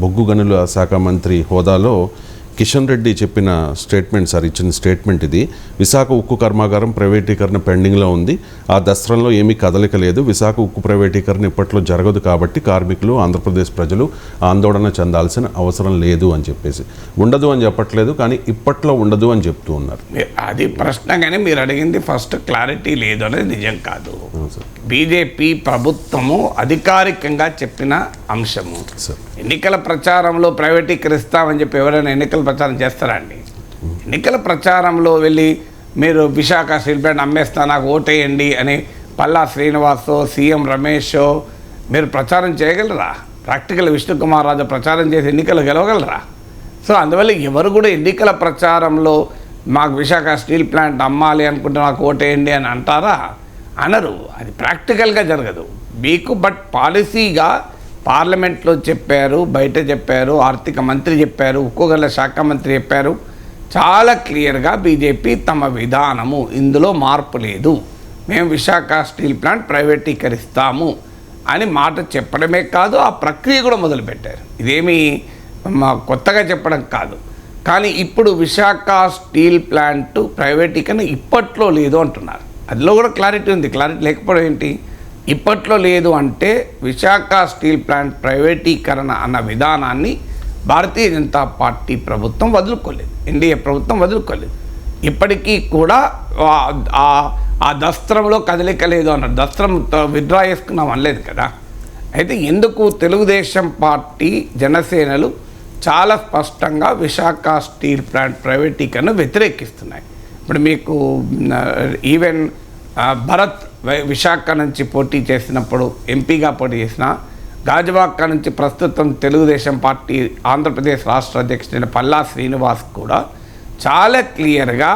బొగ్గు గనుల శాఖ మంత్రి హోదాలో కిషన్ రెడ్డి చెప్పిన స్టేట్మెంట్ సార్, ఇచ్చిన స్టేట్మెంట్ ఇది. విశాఖ ఉక్కు కర్మాగారం ప్రైవేటీకరణ పెండింగ్లో ఉంది, ఆ దస్త్రంలో ఏమీ కదలిక లేదు, విశాఖ ఉక్కు ప్రైవేటీకరణ ఇప్పట్లో జరగదు కాబట్టి కార్మికులు, ఆంధ్రప్రదేశ్ ప్రజలు ఆందోళన చెందాల్సిన అవసరం లేదు అని చెప్పేసి. ఉండదు అని చెప్పట్లేదు, కానీ ఇప్పట్లో ఉండదు అని చెప్తూ ఉన్నారు. అది ప్రశ్న, కానీ మీరు అడిగింది ఫస్ట్ క్లారిటీ లేదు అనేది నిజం కాదు. బీజేపీ ప్రభుత్వము అధికారికంగా చెప్పిన అంశము. ఎన్నికల ప్రచారంలో ప్రైవేటీకరిస్తామని చెప్పి ఎవరైనా ఎన్నికల ప్రచారం చేస్తారా అండి? ఎన్నికల ప్రచారంలో వెళ్ళి మీరు విశాఖ స్టీల్ ప్లాంట్ అమ్మేస్తా నాకు ఓటేయండి అని పల్లా శ్రీనివాసో సీఎం రమేషో మీరు ప్రచారం చేయగలరా? ప్రాక్టికల్ విష్ణుకుమార్ రాజు ప్రచారం చేసి ఎన్నికలు గెలవగలరా? సో అందువల్ల ఎవరు కూడా ఎన్నికల ప్రచారంలో మాకు విశాఖ స్టీల్ ప్లాంట్ అమ్మాలి అనుకుంటే నాకు ఓటేయండి అని అంటారా? అనరు. అది ప్రాక్టికల్గా జరగదు మీకు. బట్ పాలసీగా పార్లమెంట్లో చెప్పారు, బయట చెప్పారు, ఆర్థిక మంత్రి చెప్పారు, ఉక్కు గనుల శాఖ మంత్రి చెప్పారు. చాలా క్లియర్గా బీజేపీ తమ విధానము, ఇందులో మార్పు లేదు, మేము విశాఖ స్టీల్ ప్లాంట్ ప్రైవేటీకరిస్తాము అని మాట చెప్పడమే కాదు, ఆ ప్రక్రియ కూడా మొదలుపెట్టారు. ఇదేమీ కొత్తగా చెప్పడం కాదు. కానీ ఇప్పుడు విశాఖ స్టీల్ ప్లాంట్ ప్రైవేటీకరణ ఇప్పట్లో లేదు అంటున్నారు. అందులో కూడా క్లారిటీ ఉంది. క్లారిటీ లేకపోవడం ఏంటి? ఇప్పట్లో లేదు అంటే విశాఖ స్టీల్ ప్లాంట్ ప్రైవేటీకరణ అన్న విధానాన్ని భారతీయ జనతా పార్టీ ప్రభుత్వం వదులుకోలేదు, ఎన్డీఏ ప్రభుత్వం వదులుకోలేదు. ఇప్పటికీ కూడా ఆ దస్త్రంలో కదలిక లేదు అన్నారు. దస్త్రం విత్డ్రా చేసుకున్నాం అనలేదు కదా. అయితే ఎందుకు తెలుగుదేశం పార్టీ, జనసేనలు చాలా స్పష్టంగా విశాఖ స్టీల్ ప్లాంట్ ప్రైవేటీకరణ వ్యతిరేకిస్తున్నాయి. ఇప్పుడు మీకు ఈవెన్ భరత్ విశాఖ నుంచి పోటీ చేసినప్పుడు, ఎంపీగా పోటీ చేసిన, గాజువాక నుంచి ప్రస్తుతం తెలుగుదేశం పార్టీ ఆంధ్రప్రదేశ్ రాష్ట్ర అధ్యక్షుడైన పల్లా శ్రీనివాస్ కూడా చాలా క్లియర్గా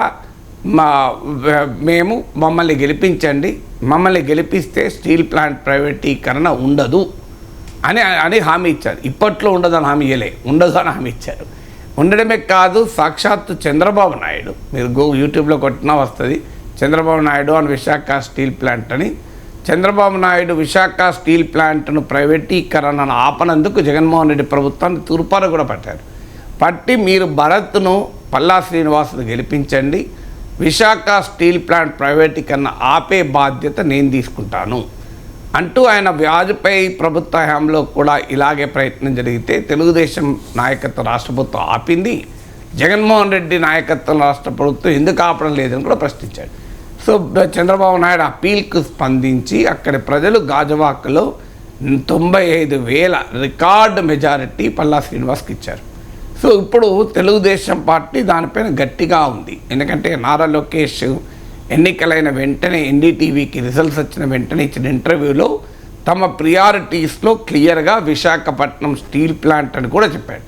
మేము మమ్మల్ని గెలిపించండి, మమ్మల్ని గెలిపిస్తే స్టీల్ ప్లాంట్ ప్రైవేటీకరణ ఉండదు అని హామీ ఇచ్చారు. ఇప్పట్లో ఉండదని హామీ ఇవ్వలే, ఉండదు అని హామీ ఇచ్చారు. ఉండడమే కాదు, సాక్షాత్తు చంద్రబాబు నాయుడు, మీరు యూట్యూబ్లో కొట్టినా వస్తుంది, చంద్రబాబు నాయుడు అని విశాఖ స్టీల్ ప్లాంట్ అని. చంద్రబాబు నాయుడు విశాఖ స్టీల్ ప్లాంట్ను ప్రైవేటీకరణను ఆపనందుకు జగన్మోహన్ రెడ్డి ప్రభుత్వాన్ని తూర్పార కూడా పట్టారు. పట్టి మీరు భరత్ను, పల్లా శ్రీనివాసును గెలిపించండి, విశాఖ స్టీల్ ప్లాంట్ ప్రైవేటీకరణ ఆపే బాధ్యత నేను తీసుకుంటాను అంటూ ఆయన వాజ్పేయి ప్రభుత్వ హయాంలో కూడా ఇలాగే ప్రయత్నం జరిగితే తెలుగుదేశం నాయకత్వం రాష్ట్ర ప్రభుత్వం ఆపింది. జగన్మోహన్ రెడ్డి నాయకత్వం రాష్ట్ర ప్రభుత్వం ఎందుకు ఆపడం లేదని కూడా ప్రశ్నించాడు. సో చంద్రబాబు నాయుడు అప్పీల్కు స్పందించి అక్కడి ప్రజలు గాజువాకలో 95,000 రికార్డు మెజారిటీ పల్లా శ్రీనివాస్కి ఇచ్చారు. సో ఇప్పుడు తెలుగుదేశం పార్టీ దానిపైన గట్టిగా ఉంది. ఎందుకంటే నారా లోకేష్ ఎన్నికలైన వెంటనే ఎన్డీటీవీకి రిజల్ట్స్ వచ్చిన వెంటనే ఇచ్చిన ఇంటర్వ్యూలో తమ ప్రియారిటీస్లో క్లియర్గా విశాఖపట్నం స్టీల్ ప్లాంట్ అని కూడా చెప్పాడు.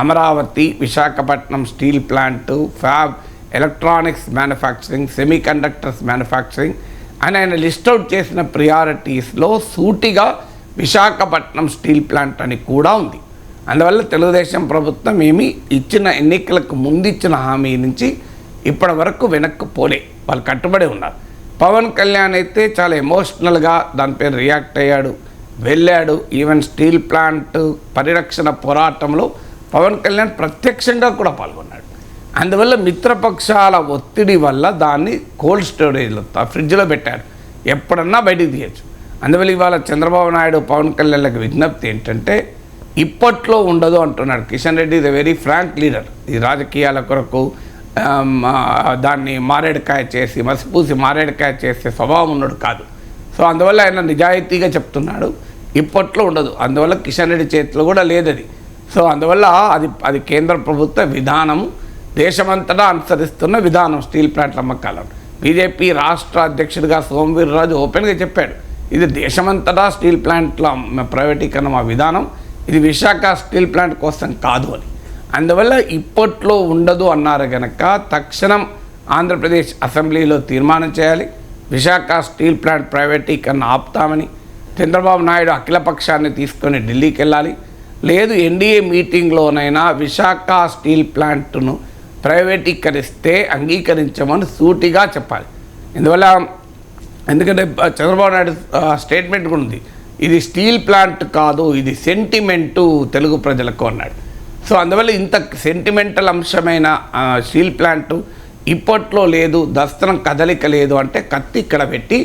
Amaravati, Visakhapatnam steel plant, fab, electronics manufacturing, semi conductors manufacturing అని ఆయన లిస్ట్అవుట్ చేసిన ప్రియారిటీస్లో సూటిగా విశాఖపట్నం స్టీల్ ప్లాంట్ అని కూడా ఉంది. అందువల్ల తెలుగుదేశం ప్రభుత్వం ఏమి ఇచ్చిన ఎన్నికలకు ముందు ఇచ్చిన హామీ నుంచి ఇప్పటి వరకు వెనక్కు పోలే, వాళ్ళు కట్టుబడి ఉన్నారు. పవన్ కళ్యాణ్ అయితే చాలా ఎమోషనల్గా దానిపై రియాక్ట్ అయ్యాడు, వెళ్ళాడు. ఈవెన్ స్టీల్ ప్లాంట్ పరిరక్షణ పోరాటంలో పవన్ కళ్యాణ్ ప్రత్యక్షంగా కూడా పాల్గొన్నాడు. అందువల్ల మిత్రపక్షాల ఒత్తిడి వల్ల దాన్ని కోల్డ్ స్టోరేజ్లో, ఫ్రిడ్జ్లో పెట్టారు, ఎప్పుడన్నా బయటికి తీయచ్చు. అందువల్ల ఇవాళ చంద్రబాబు నాయుడు పవన్ కళ్యాణ్లకు విజ్ఞప్తి ఏంటంటే ఇప్పట్లో ఉండదు అంటున్నాడు. Kishan Reddy is a very frank leader. ఈ రాజకీయాల కొరకు దాన్ని మారేడుకాయ చేసి, మసిపూసి మారేడుకాయ చేసే స్వభావం ఉన్నాడు కాదు. సో అందువల్ల ఆయన నిజాయితీగా చెప్తున్నాడు, ఇప్పట్లో ఉండదు. అందువల్ల కిషన్ రెడ్డి చేతిలో కూడా లేదది. సో అందువల్ల అది కేంద్ర ప్రభుత్వ విధానము, దేశమంతటా అనుసరిస్తున్న విధానం స్టీల్ ప్లాంట్ల అమ్మకాలను. బీజేపీ రాష్ట్ర అధ్యక్షుడిగా సోమవీర్రాజు ఓపెన్గా చెప్పాడు, ఇది దేశమంతటా స్టీల్ ప్లాంట్ల ప్రైవేటీకరణ మా విధానం, ఇది విశాఖ స్టీల్ ప్లాంట్ కోసం కాదు అని. అందువల్ల ఇప్పట్లో ఉండదు అన్నారు కనుక తక్షణం ఆంధ్రప్రదేశ్ అసెంబ్లీలో తీర్మానం చేయాలి, విశాఖ స్టీల్ ప్లాంట్ ప్రైవేటీకరణ ఆపుతామని. చంద్రబాబు నాయుడు అఖిలపక్షాన్ని తీసుకొని ఢిల్లీకి వెళ్ళాలి. లేదు ఎన్డీఏ మీటింగ్లోనైనా విశాఖ స్టీల్ ప్లాంట్ను ప్రైవేటీకరిస్తే అంగీకరించమని సూటిగా చెప్పాలి. ఎందుకంటే చంద్రబాబు నాయుడు స్టేట్మెంట్ కూడా ఉంది, ఇది స్టీల్ ప్లాంట్ కాదు, ఇది సెంటిమెంటు తెలుగు ప్రజలకు అన్నాడు. సో అందువల్ల ఇంత సెంటిమెంటల్ అంశమైన స్టీల్ ప్లాంటు ఇప్పట్లో లేదు, దస్త్రం కదలిక లేదు అంటే కత్తి ఇక్కడ పెట్టి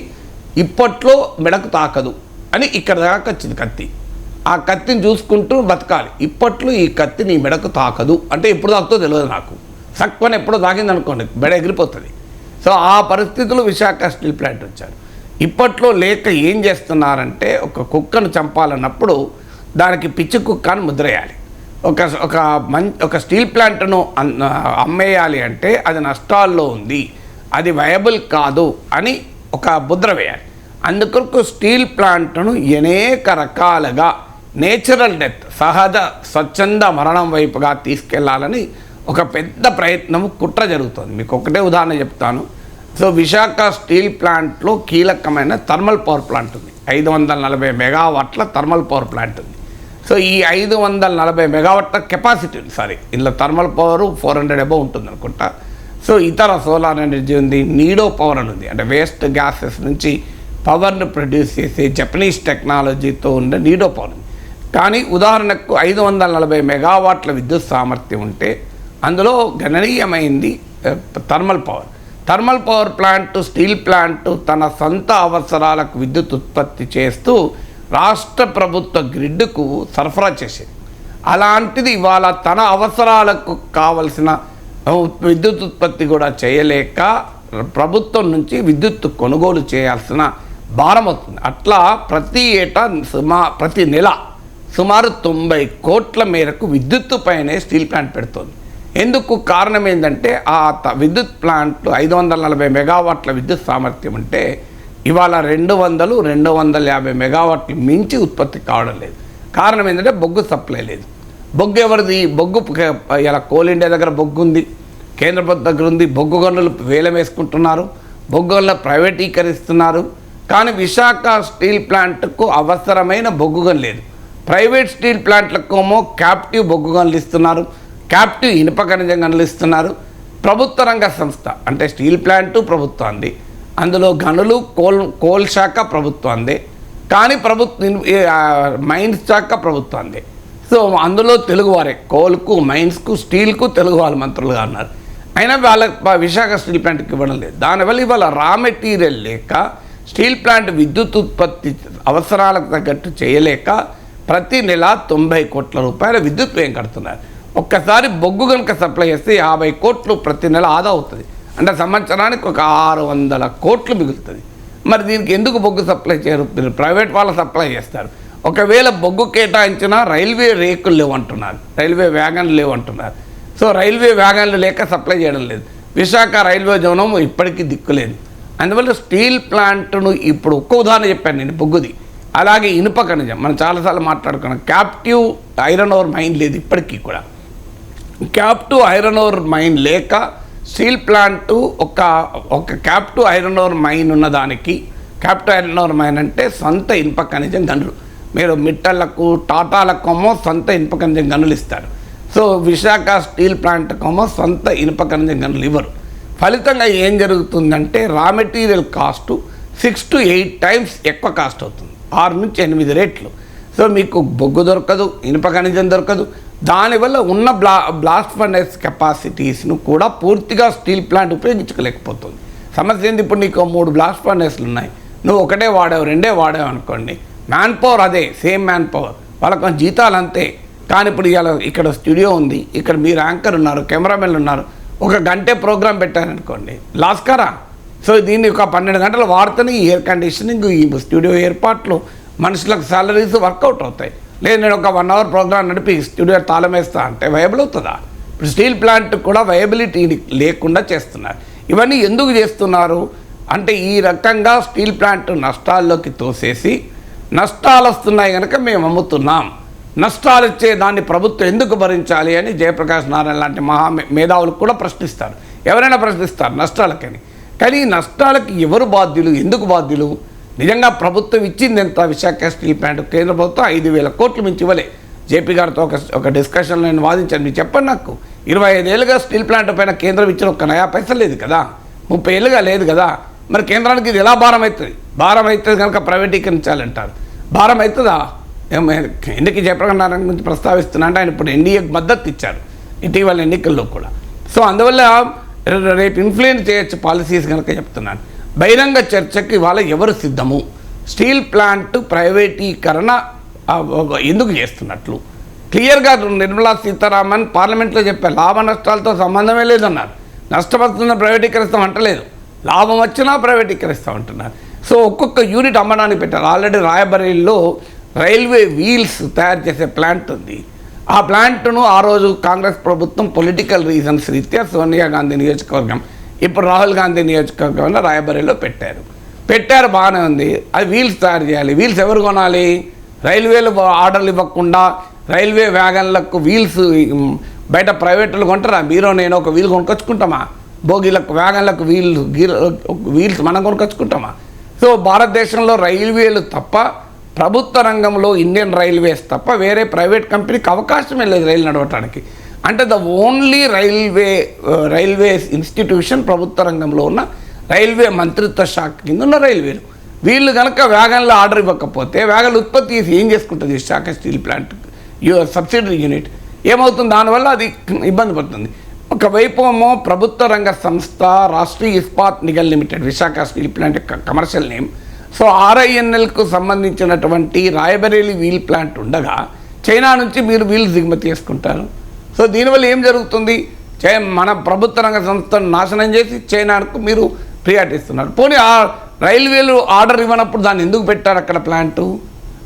ఇప్పట్లో మెడకు తాకదు అని ఇక్కడ దాకా వచ్చింది కత్తి. ఆ కత్తిని చూసుకుంటూ బతకాలి. ఇప్పట్లో ఈ కత్తి నీ మెడకు తాకదు అంటే ఎప్పుడు తాకుతో తెలియదు నాకు. సక్కువని ఎప్పుడో తాకింది అనుకోండి, మెడ ఎగిరిపోతుంది. సో ఆ పరిస్థితులు విశాఖ స్టీల్ ప్లాంట్ వచ్చారు. ఇప్పట్లో లేక ఏం చేస్తున్నారంటే ఒక కుక్కను చంపాలన్నప్పుడు దానికి పిచ్చి కుక్క అని ముద్రేయాలి. ఒక స్టీల్ ప్లాంట్ను అమ్మేయాలి అంటే అది నష్టాల్లో ఉంది, అది వయబుల్ కాదు అని ఒక ముద్ర వేయాలి. అందుకొరకు స్టీల్ ప్లాంట్ను అనేక రకాలుగా నేచురల్ డెత్, సహజ స్వచ్ఛంద మరణం వైపుగా తీసుకెళ్లాలని ఒక పెద్ద ప్రయత్నం, కుట్ర జరుగుతుంది. మీకు ఒకటే ఉదాహరణ చెప్తాను. సో విశాఖ స్టీల్ ప్లాంట్లో కీలకమైన థర్మల్ పవర్ ప్లాంట్ ఉంది. 540 మెగావాట్ల థర్మల్ పవర్ ప్లాంట్ ఉంది. సో ఈ 540 మెగావాట్ల కెపాసిటీ ఉంది. సారీ, ఇందులో థర్మల్ పవర్ 400 అబౌవ్ ఉంటుంది అనుకుంటా. సో ఇతర సోలార్ ఎనర్జీ ఉంది, నీడో పవర్ అని ఉంది, అంటే వేస్ట్ గ్యాసెస్ నుంచి పవర్ను ప్రొడ్యూస్ చేసే జపనీస్ టెక్నాలజీతో ఉండే నీడో పవర్ ఉంది. కానీ ఉదాహరణకు 540 మెగావాట్ల విద్యుత్ సామర్థ్యం ఉంటే అందులో గణనీయమైంది thermal power. Thermal power plant, steel plant తన సొంత అవసరాలకు విద్యుత్ ఉత్పత్తి చేస్తూ రాష్ట్ర ప్రభుత్వ గ్రిడ్కు సరఫరా చేసేది. అలాంటిది ఇవాళ తన అవసరాలకు కావలసిన విద్యుత్ ఉత్పత్తి కూడా చేయలేక ప్రభుత్వం నుంచి విద్యుత్ కొనుగోలు చేయాల్సిన భారం అవుతుంది. అట్లా ప్రతి ఏటా ప్రతి నెల సుమారు 90 కోట్ల మేరకు విద్యుత్తు పైనే స్టీల్ ప్లాంట్ పెడుతుంది. ఎందుకు కారణం ఏంటంటే ఆ విద్యుత్ ప్లాంట్లు 540 మెగావాట్ల విద్యుత్ సామర్థ్యం ఉంటే ఇవాళ 200-250 మెగావాట్లు మించి ఉత్పత్తి కావడం లేదు. కారణం ఏంటంటే బొగ్గు సప్లై లేదు. బొగ్గు ఎవరిది? బొగ్గు ఇలా కోల్ ఇండియా దగ్గర బొగ్గు ఉంది, కేంద్ర ప్రభుత్వం దగ్గర ఉంది. బొగ్గు గనులు వేలం వేసుకుంటున్నారు, బొగ్గు గనుల ప్రైవేటీకరిస్తున్నారు. కానీ విశాఖ స్టీల్ ప్లాంట్కు అవసరమైన బొగ్గు గనులు లేదు. ప్రైవేట్ స్టీల్ ప్లాంట్లకేమో క్యాప్టివ్ బొగ్గు గనులు ఇస్తున్నారు, క్యాప్టివ్ ఇనుప ఖనిజం గనులు ఇస్తున్నారు. ప్రభుత్వ రంగ సంస్థ అంటే స్టీల్ ప్లాంటు ప్రభుత్వాన్ని, అందులో గనులు కోల్ శాఖ ప్రభుత్వాన్ని, కానీ మైన్స్ శాఖ ప్రభుత్వాన్ని. సో అందులో తెలుగువారే కోల్కు, మైన్స్కు, స్టీల్కు తెలుగు వాళ్ళ మంత్రులుగా ఉన్నారు. అయినా వాళ్ళ విశాఖ స్టీల్ ప్లాంట్కి ఇవ్వడం లేదు. దానివల్ల ఇవాళ రా మెటీరియల్ లేక స్టీల్ ప్లాంట్ విద్యుత్ ఉత్పత్తి అవసరాలకు తగ్గట్టు చేయలేక ప్రతి నెల 90 కోట్ల రూపాయల విద్యుత్ వ్యయం కడుతున్నారు. ఒక్కసారి బొగ్గు కనుక సప్లై చేస్తే 50 కోట్లు ప్రతి నెల ఆదా అవుతుంది. అంటే సంవత్సరానికి ఒక 600 కోట్లు మిగులుతుంది. మరి దీనికి ఎందుకు బొగ్గు సప్లై చేయరు? ప్రైవేట్ వాళ్ళ సప్లై చేస్తారు. ఒకవేళ బొగ్గు కేటాయించినా రైల్వే రేకులు లేవంటున్నారు, రైల్వే వ్యాగన్లు లేవంటున్నారు. సో రైల్వే వ్యాగన్లు లేక సప్లై చేయడం లేదు. విశాఖ రైల్వే జోనం ఇప్పటికీ దిక్కులేదు. అందువల్ల స్టీల్ ప్లాంట్ను ఇప్పుడు ఒక్క ఉదాహరణ చెప్పాను నేను, బొగ్గుది. అలాగే ఇనుప ఖనిజం మనం చాలాసార్లు మాట్లాడుకున్నాం. క్యాప్టివ్ ఐరన్ ఓర్ మైన్ లేదు ఇప్పటికీ కూడా. క్యాప్టివ్ ఐరన్ ఓర్ మైన్ లేక స్టీల్ ప్లాంటు ఒక క్యాప్టివ్ ఐరన్ ఓర్ మైన్ ఉన్నదానికి, క్యాప్టివ్ ఐరన్ ఓర్ మైన్ అంటే సొంత ఇనుప ఖనిజం గనులు. మీరు మిట్టళ్లకు, టాటాలకేమో సొంత ఇనుప ఖనిజం గనులు ఇస్తారు. సో విశాఖ స్టీల్ ప్లాంట్కేమో సొంత ఇనుప ఖనిజం గనులు ఇవ్వరు. ఫలితంగా ఏం జరుగుతుందంటే raw material cost 6 to 8 times ఎక్కువ కాస్ట్ అవుతుంది, 6 నుంచి 8 రేట్లు. సో మీకు బొగ్గు దొరకదు, ఇనుప ఖనిజం దొరకదు. దానివల్ల ఉన్న బ్లాస్ట్ ఫర్నెస్ కెపాసిటీస్ను కూడా పూర్తిగా స్టీల్ ప్లాంట్ ఉపయోగించుకోలేకపోతుంది. సమస్య ఏంది? ఇప్పుడు నీకు 3 బ్లాస్ట్ ఫర్నెస్లు ఉన్నాయి, నువ్వు ఒకటే వాడావు, 2 వాడావు అనుకోండి, మ్యాన్ పవర్ అదే, సేమ్ మ్యాన్ పవర్, వాళ్ళకి జీతాలు అంతే. కానీ ఇప్పుడు ఇక్కడ స్టూడియో ఉంది, ఇక్కడ మీరు యాంకర్ ఉన్నారు, కెమెరామెన్లు ఉన్నారు, ఒక గంటే ప్రోగ్రామ్ పెట్టారనుకోండి, లాస్ కారా? సో దీన్ని ఒక 12 గంటలు వాడితేనే ఈ ఎయిర్ కండిషనింగ్, ఈ స్టూడియో ఏర్పాట్లు, మనుషులకు సాలరీస్ వర్కౌట్ అవుతాయి. లేదు నేను ఒక 1 hour ప్రోగ్రామ్ నడిపి స్టూడియో తాళం వేస్తా అంటే వయబుల్ అవుతుందా? ఇప్పుడు స్టీల్ ప్లాంట్ కూడా వయబిలిటీ లేకుండా చేస్తున్నారు. ఇవన్నీ ఎందుకు చేస్తున్నారు అంటే ఈ రకంగా స్టీల్ ప్లాంట్ నష్టాల్లోకి తోసేసి, నష్టాలు వస్తున్నాయి కనుక మేము అమ్ముతున్నాం, నష్టాలు వచ్చే దాన్ని ప్రభుత్వం ఎందుకు భరించాలి అని జయప్రకాష్ నారాయణ లాంటి మేధావులు కూడా ప్రశ్నిస్తారు. ఎవరైనా ప్రశ్నిస్తారు నష్టాలకని. కానీ ఈ నష్టాలకి ఎవరు బాధ్యులు, ఎందుకు బాధ్యులు? నిజంగా ప్రభుత్వం ఇచ్చింది ఎంత? విశాఖ స్టీల్ ప్లాంట్ కేంద్ర ప్రభుత్వం 5,000 కోట్లు మించి ఇవ్వలే. జేపీ గారితో ఒక డిస్కషన్లో నేను వాదించాను. మీరు చెప్పండి నాకు, 25 ఏళ్ళుగా స్టీల్ ప్లాంట్ పైన కేంద్రం ఇచ్చిన 1 నయా పైసలు లేదు కదా, 30 ఏళ్ళుగా లేదు కదా. మరి కేంద్రానికి ఇది ఎలా భారం అవుతుంది? భారం అవుతుంది కనుక ప్రైవేటీకరించాలంటారు. భారం అవుతుందా? ఎన్నిక జయప్రకాష్ నారాయణ గురించి ప్రస్తావిస్తున్నా అంటే ఆయన ఇప్పుడు ఎన్డీఏకి మద్దతు ఇచ్చారు ఇటీవల ఎన్నికల్లో కూడా. సో అందువల్ల రేపు ఇన్ఫ్లుయెన్స్ చేయొచ్చు పాలసీస్ కనుక చెప్తున్నాను. బహిరంగ చర్చకి ఇవాళ ఎవరు సిద్ధము? స్టీల్ ప్లాంట్ ప్రైవేటీకరణ ఎందుకు చేస్తున్నట్లు క్లియర్గా నిర్మలా సీతారామన్ పార్లమెంట్లో చెప్పారు. లాభ నష్టాలతో సంబంధమే లేదన్నారు. నష్టపడుతున్న ప్రైవేటీకరిస్తాం అంటలేదు, లాభం వచ్చినా ప్రైవేటీకరిస్తాం అంటున్నారు. సో ఒక్కొక్క యూనిట్ అమ్మడానికి పెట్టారు. ఆల్రెడీ రాయబరేలీలో రైల్వే వీల్స్ తయారు చేసే ప్లాంట్ ఉంది. ఆ ప్లాంట్ను ఆ రోజు కాంగ్రెస్ ప్రభుత్వం పొలిటికల్ రీజన్స్ రీత్యా సోనియా గాంధీ నియోజకవర్గం, ఇప్పుడు రాహుల్ గాంధీ నియోజకవర్గంలో రాయబరేలీలో పెట్టారు బాగానే ఉంది. అది వీల్స్ తయారు చేయాలి. వీల్స్ ఎవరు కొనాలి? రైల్వేలు ఆర్డర్లు ఇవ్వకుండా రైల్వే వ్యాగన్లకు వీల్స్ బయట ప్రైవేట్లు కొంటారా? మీరు నేను ఒక వీల్ కొనుక్కొచ్చుకుంటామా? బోగీలకు వ్యాగన్లకు వీల్స్ మనం కొనుక్కొచ్చుకుంటామా? సో భారతదేశంలో రైల్వేలు తప్ప, ప్రభుత్వ రంగంలో ఇండియన్ రైల్వేస్ తప్ప వేరే ప్రైవేట్ కంపెనీకి అవకాశమే లేదు రైలు నడవటానికి. అంటే ద ఓన్లీ రైల్వేస్ ఇన్స్టిట్యూషన్ ప్రభుత్వ రంగంలో ఉన్న రైల్వే మంత్రిత్వ శాఖ కింద ఉన్న రైల్వేలు. వీళ్ళు కనుక వ్యాగన్లో ఆర్డర్ ఇవ్వకపోతే వ్యాగన్లు ఉత్పత్తి చేసి ఏం చేసుకుంటుంది Visakha steel plant subsidiary unit? ఏమవుతుంది? దానివల్ల అది ఇబ్బంది పడుతుంది. ఒకవైపు ఏమో ప్రభుత్వ రంగ సంస్థ Rashtriya Ispat Nigam limited, Visakha steel plant commercial name. So RINLకు సంబంధించినటువంటి రాయబరేలీ వీల్ ప్లాంట్ ఉండగా చైనా నుంచి మీరు వీల్స్ దిగుమతి చేసుకుంటారు. సో దీనివల్ల ఏం జరుగుతుంది? మన ప్రభుత్వ రంగ సంస్థను నాశనం చేసి చైనాకు మీరు ప్రియారిటీ ఇస్తున్నారు. పోనీ ఆ రైల్వేలు ఆర్డర్ ఇవ్వనప్పుడు దాన్ని ఎందుకు పెట్టారు అక్కడ ప్లాంటు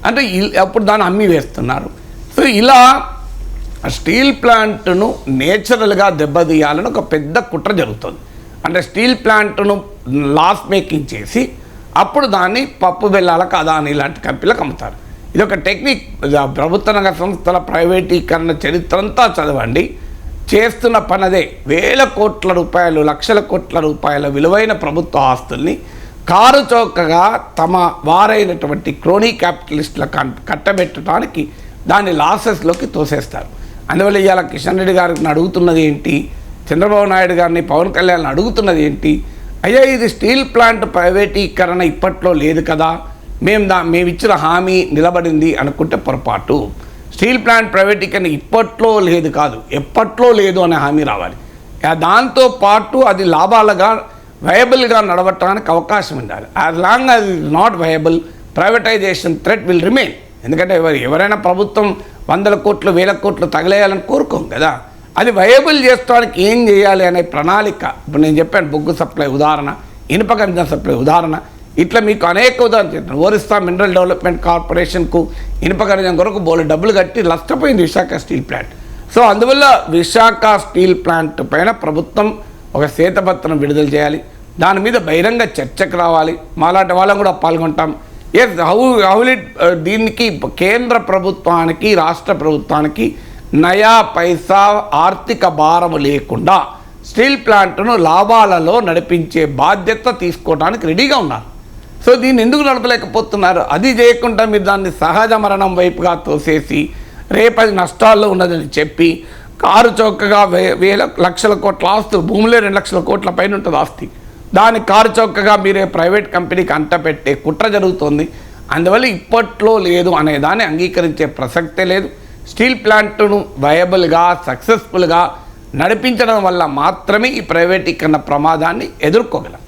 అంటే అప్పుడు దాన్ని అమ్మి వేస్తున్నారు. సో ఇలా స్టీల్ ప్లాంట్ను నేచురల్గా దెబ్బతీయాలని ఒక పెద్ద కుట్ర జరుగుతుంది. అంటే స్టీల్ ప్లాంట్ను లాస్ మేకింగ్ చేసి అప్పుడు దాన్ని పప్పు బెల్లాలకు అదాని లాంటి కంపెనీలకు అమ్ముతారు. ఇది ఒక టెక్నిక్. ప్రభుత్వ రంగ సంస్థల ప్రైవేటీకరణ చరిత్ర అంతా చదవండి. చేస్తున్న పనదే. వేల కోట్ల రూపాయలు, లక్షల కోట్ల రూపాయల విలువైన ప్రభుత్వ ఆస్తుల్ని కారు చౌకగా తమ వారైనటువంటి క్రోనీ క్యాపిటలిస్టుల కట్టబెట్టడానికి దాన్ని లాసెస్లోకి తోసేస్తారు. అందువల్ల ఇవాళ కిషన్ రెడ్డి గారిని అడుగుతున్నది ఏంటి, చంద్రబాబు నాయుడు గారిని, పవన్ కళ్యాణ్ అడుగుతున్నది ఏంటి? అయ్యా ఇది స్టీల్ ప్లాంట్ ప్రైవేటీకరణ ఇప్పట్లో లేదు కదా, మేము ఇచ్చిన హామీ నిలబడింది అనుకుంటే పొరపాటు. స్టీల్ ప్లాంట్ ప్రైవేటీకరణ ఇప్పట్లో లేదు కాదు, ఎప్పట్లో లేదు అనే హామీ రావాలి. దాంతోపాటు అది లాభాలుగా వయబుల్గా నడవటానికి అవకాశం ఉండాలి. As long as it is not viable, privatization threat will remain. ఎందుకంటే ఎవరైనా ప్రభుత్వం 100 కోట్లు 1000 కోట్లు తగలేయాలని కోరుకోం కదా. అది వయబుల్ చేసుకోవడానికి ఏం చేయాలి అనే ప్రణాళిక. ఇప్పుడు నేను చెప్పాను, బొగ్గు సప్లై ఉదాహరణ, ఇనుప ఖనిజం సప్లై ఉదాహరణ, ఇట్లా మీకు అనేక ఉదాహరణ చెప్తాను. ఒరిస్సా మినరల్ డెవలప్మెంట్ కార్పొరేషన్కు ఇనుప ఖనిజం కొరకు బోలెడు డబ్బులు కట్టి నష్టపోయింది విశాఖ స్టీల్ ప్లాంట్. సో అందువల్ల విశాఖ స్టీల్ ప్లాంట్ పైన ప్రభుత్వం ఒక శ్వేతపత్రం విడుదల చేయాలి. దాని మీద బహిరంగ చర్చకు రావాలి. మాలాంటి వాళ్ళం కూడా పాల్గొంటాం. ఎస్ దీనికి కేంద్ర ప్రభుత్వానికి, రాష్ట్ర ప్రభుత్వానికి నయా పైసా ఆర్థిక భారము లేకుండా స్టీల్ ప్లాంట్ను లాభాలలో నడిపించే బాధ్యత తీసుకోవడానికి రెడీగా ఉన్నారు. సో దీన్ని ఎందుకు నడపలేకపోతున్నారు? అది చేయకుండా మీరు దాన్ని సహజ మరణం వైపుగా తోసేసి రేపది నష్టాల్లో ఉన్నదని చెప్పి కారు చౌకగా వేల లక్షల కోట్ల ఆస్తులు, భూములే 2 లక్షల కోట్ల పైన ఉంటుంది ఆస్తి, దాన్ని కారు చౌకగా మీరే ప్రైవేట్ కంపెనీకి అంటపెట్టే కుట్ర జరుగుతుంది. అందువల్ల ఇప్పట్లో లేదు అనే దాన్ని అంగీకరించే ప్రసక్తే లేదు. స్టీల్ ప్లాంట్ను వయబుల్గా, సక్సెస్ఫుల్గా నడిపించడం వల్ల మాత్రమే ఈ ప్రైవేటీకరణ ప్రమాదాన్ని ఎదుర్కోగలం.